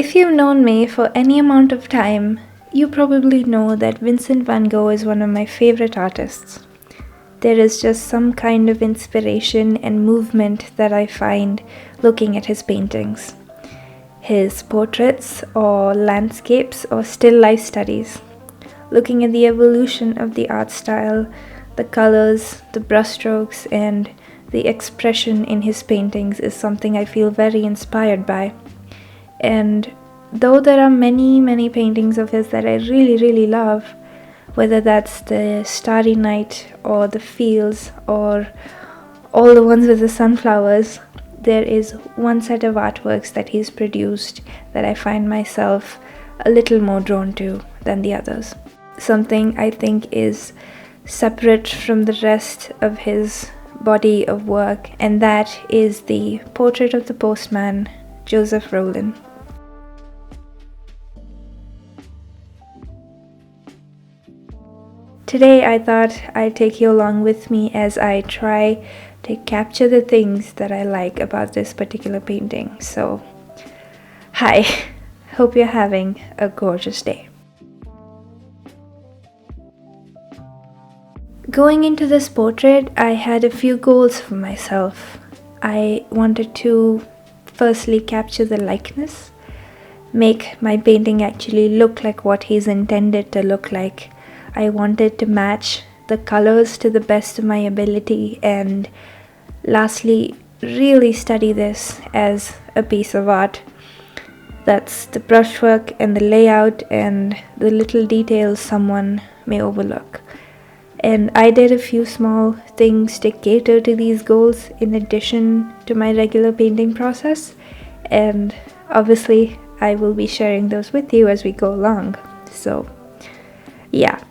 If you've known me for any amount of time, you probably know that Vincent van Gogh is one of my favorite artists. There is just some kind of inspiration and movement that I find looking at his paintings. His portraits or landscapes or still life studies. Looking at the evolution of the art style, the colors, the brushstrokes, and the expression in his paintings is something I feel very inspired by. And though there are many paintings of his that I really love, whether that's the Starry Night or the Fields or all the ones with the sunflowers, there is one set of artworks that he's produced that I find myself a little more drawn to than the others. Something I think is separate from the rest of his body of work, and that is the Portrait of the Postman, Joseph Rollin. Today I thought I'd take you along with me as I try to capture the things that I like about this particular painting. So, hi, hope you're having a gorgeous day. Going into this portrait, I had a few goals for myself. I wanted to firstly capture the likeness, make my painting actually look like what he's intended to look like. I wanted to match the colors to the best of my ability, and lastly, really study this as a piece of art. That's the brushwork and the layout and the little details someone may overlook. And I did a few small things to cater to these goals in addition to my regular painting process, and obviously I will be sharing those with you as we go along. So yeah.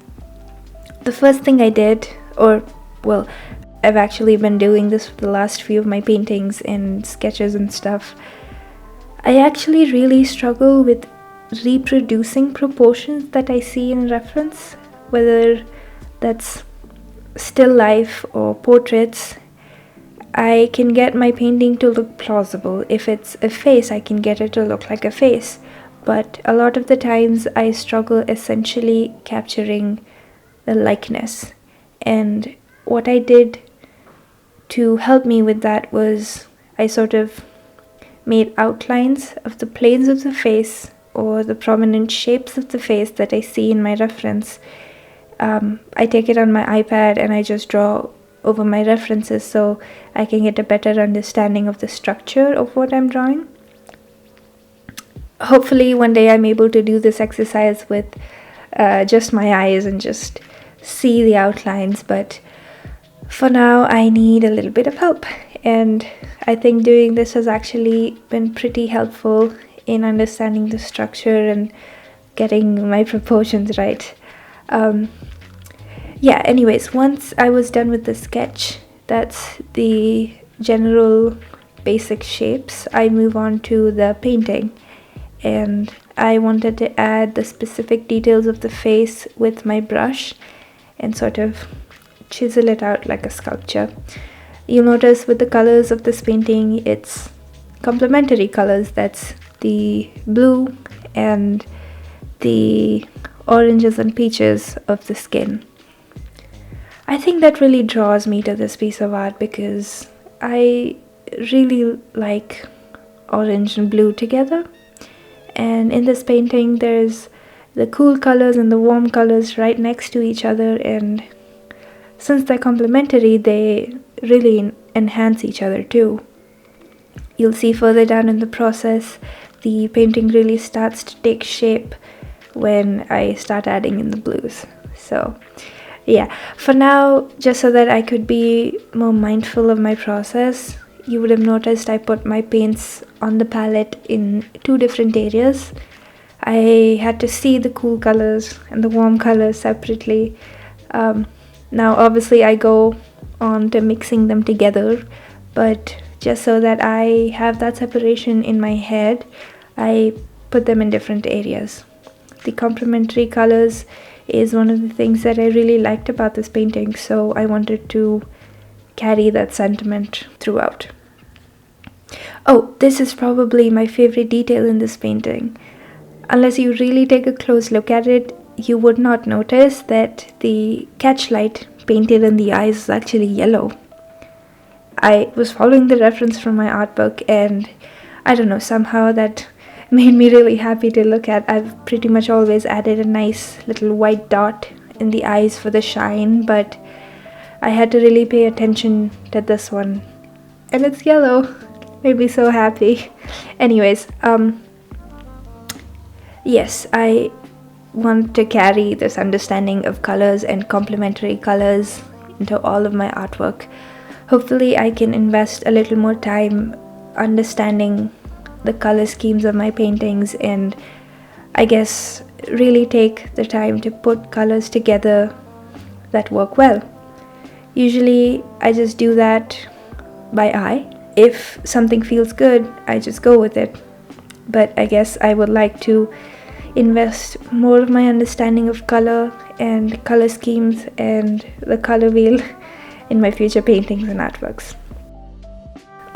The first thing I did, I've actually been doing this for the last few of my paintings and sketches and stuff. I actually really struggle with reproducing proportions that I see in reference, whether that's still life or portraits. I can get my painting to look plausible. If it's a face, I can get it to look like a face. But a lot of the times I struggle essentially capturing the likeness. And what I did to help me with that was I sort of made outlines of the planes of the face or the prominent shapes of the face that I see in my reference. I take it on my iPad and I just draw over my references so I can get a better understanding of the structure of what I'm drawing. Hopefully one day I'm able to do this exercise with just my eyes and just see the outlines, but for now I need a little bit of help, and I think doing this has actually been pretty helpful in understanding the structure and getting my proportions right. Anyways, once I was done with the sketch, that's the general basic shapes, I move on to the painting, and I wanted to add the specific details of the face with my brush and sort of chisel it out like a sculpture. You'll notice with the colors of this painting, it's complementary colors. That's the blue and the oranges and peaches of the skin. I think that really draws me to this piece of art because I really like orange and blue together. And in this painting, there's the cool colors and the warm colors right next to each other, and since they're complementary, they really enhance each other too. You'll see further down in the process, the painting really starts to take shape when I start adding in the blues. So yeah, for now, just so that I could be more mindful of my process, you would have noticed I put my paints on the palette in two different areas. I had to see the cool colors and the warm colors separately. Now obviously I go on to mixing them together, but just so that I have that separation in my head, I put them in different areas. The complementary colors is one of the things that I really liked about this painting, so I wanted to carry that sentiment throughout. Oh, this is probably my favorite detail in this painting. Unless you really take a close look at it, you would not notice that the catchlight painted in the eyes is actually yellow. I was following the reference from my art book, and I don't know, somehow that made me really happy to look at. I've pretty much always added a nice little white dot in the eyes for the shine, but I had to really pay attention to this one. And it's yellow. Made me so happy. Anyways, yes, I want to carry this understanding of colors and complementary colors into all of my artwork. Hopefully, I can invest a little more time understanding the color schemes of my paintings, and I guess really take the time to put colors together that work well. Usually, I just do that by eye. If something feels good, I just go with it. But I guess I would like to invest more of my understanding of color and color schemes and the color wheel in my future paintings and artworks.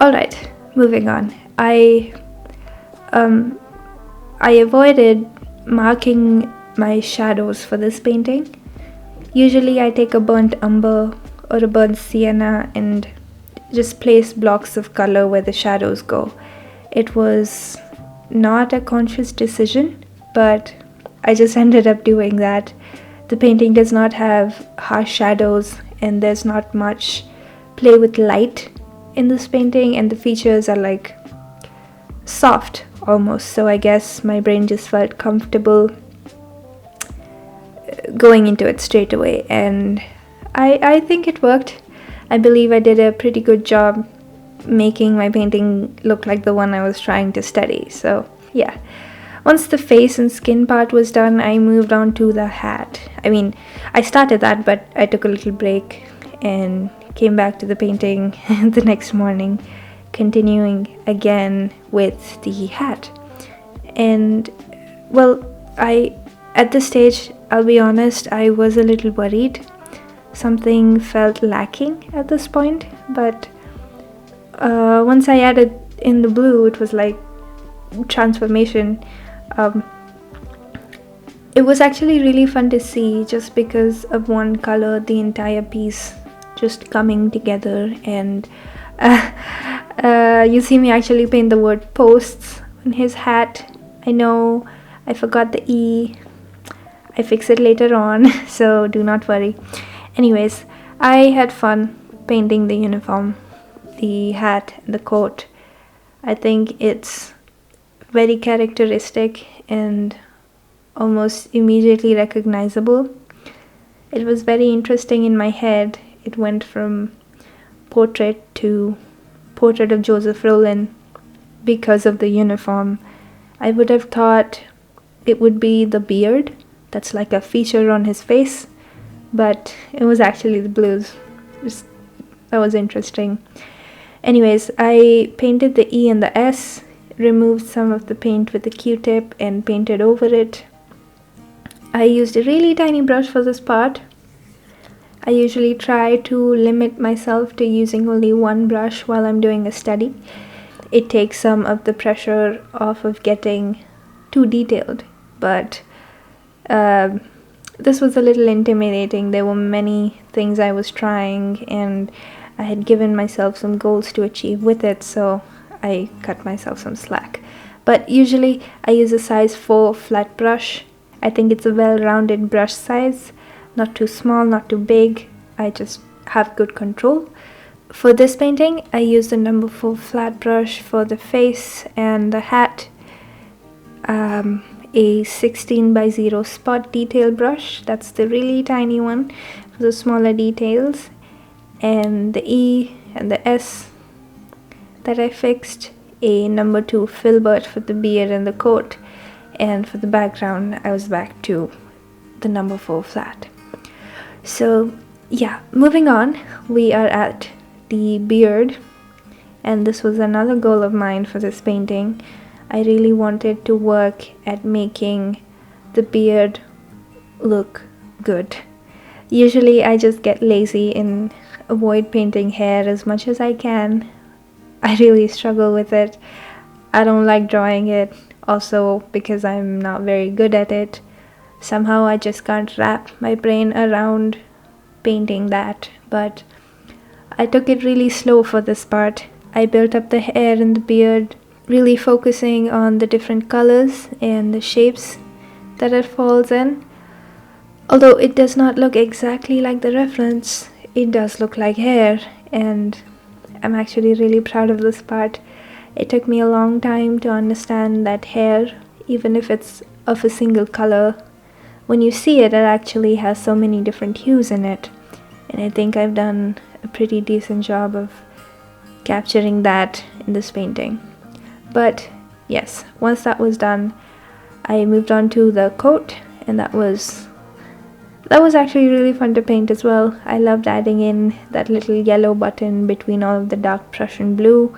Alright, moving on. I avoided marking my shadows for this painting. Usually I take a burnt umber or a burnt sienna and just place blocks of color where the shadows go. It was not a conscious decision, but I just ended up doing that. The painting does not have harsh shadows, and there's not much play with light in this painting, and the features are like soft almost, so I guess my brain just felt comfortable going into it straight away, and I think it worked. I believe I did a pretty good job making my painting look like the one I was trying to study. So yeah, once the face and skin part was done, I moved on to the hat. I mean, I started that, but I took a little break and came back to the painting the next morning, continuing again with the hat. And well, at this stage, I'll be honest, I was a little worried. Something felt lacking at this point, but once I added in the blue, it was like transformation. It was actually really fun to see, just because of one color, the entire piece just coming together. And you see me actually paint the word posts on his hat. I know I forgot the E. I fix it later on, so do not worry. Anyways, I had fun painting the uniform, the hat, and the coat. I think it's very characteristic and almost immediately recognizable. It was very interesting in my head. It went from portrait to portrait of Joseph Rollin because of the uniform. I would have thought it would be the beard that's like a feature on his face, but it was actually the blues. That was interesting. Anyways, I painted the E and the S, removed some of the paint with a Q-tip and painted over it. I used a really tiny brush for this part. I usually try to limit myself to using only one brush while I'm doing a study. It takes some of the pressure off of getting too detailed, but this was a little intimidating. There were many things I was trying, and I had given myself some goals to achieve with it, so I cut myself some slack. But usually I use a size 4 flat brush. I think it's a well-rounded brush size, not too small, not too big. I just have good control. For this painting, I used the number 4 flat brush for the face and the hat. A 16x0 spot detail brush, that's the really tiny one for the smaller details, and the E and the S that I fixed, a number 2 filbert for the beard and the coat, and for the background I was back to the number 4 flat. So yeah, moving on, we are at the beard, and this was another goal of mine for this painting. I really wanted to work at making the beard look good. Usually I just get lazy and avoid painting hair as much as I can. I really struggle with it. I don't like drawing it, also because I'm not very good at it. Somehow I just can't wrap my brain around painting that, but I took it really slow for this part. I built up the hair and the beard, really focusing on the different colors and the shapes that it falls in. Although it does not look exactly like the reference, it does look like hair, and I'm actually really proud of this part. It took me a long time to understand that hair, even if it's of a single color, when you see it, it actually has so many different hues in it. And I think I've done a pretty decent job of capturing that in this painting. But yes, once that was done, I moved on to the coat, and that was actually really fun to paint as well. I loved adding in that little yellow button between all of the dark Prussian blue.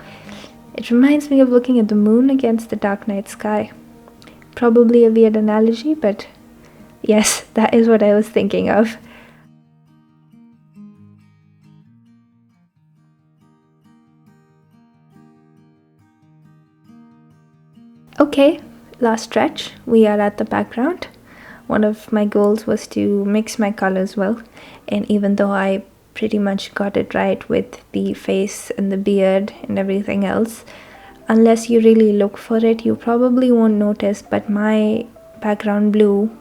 It reminds me of looking at the moon against the dark night sky. Probably a weird analogy, but yes, that is what I was thinking of. Okay, last stretch. We are at the background. One of my goals was to mix my colors well, and even though I pretty much got it right with the face and the beard and everything else, unless you really look for it, you probably won't notice, but my background blue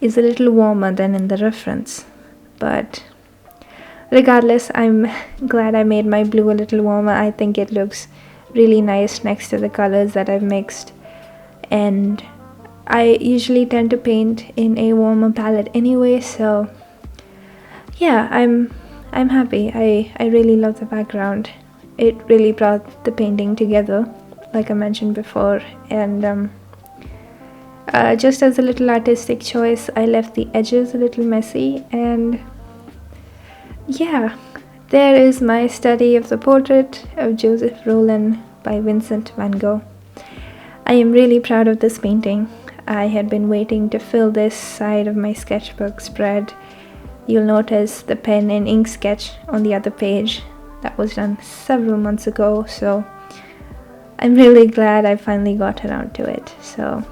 is a little warmer than in the reference. But regardless, I'm glad I made my blue a little warmer. I think it looks really nice next to the colors that I've mixed, and I usually tend to paint in a warmer palette anyway, so yeah, I'm happy. I really love the background. It really brought the painting together, like I mentioned before, and just as a little artistic choice, I left the edges a little messy, and yeah, there is my study of the portrait of Joseph Rollin by Vincent van Gogh. I am really proud of this painting. I had been waiting to fill this side of my sketchbook spread. You'll notice the pen and ink sketch on the other page. That was done several months ago, so I'm really glad I finally got around to it. So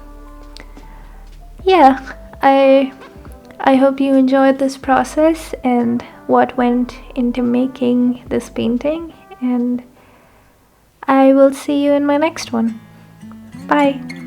yeah, I hope you enjoyed this process and what went into making this painting, and I will see you in my next one. Bye.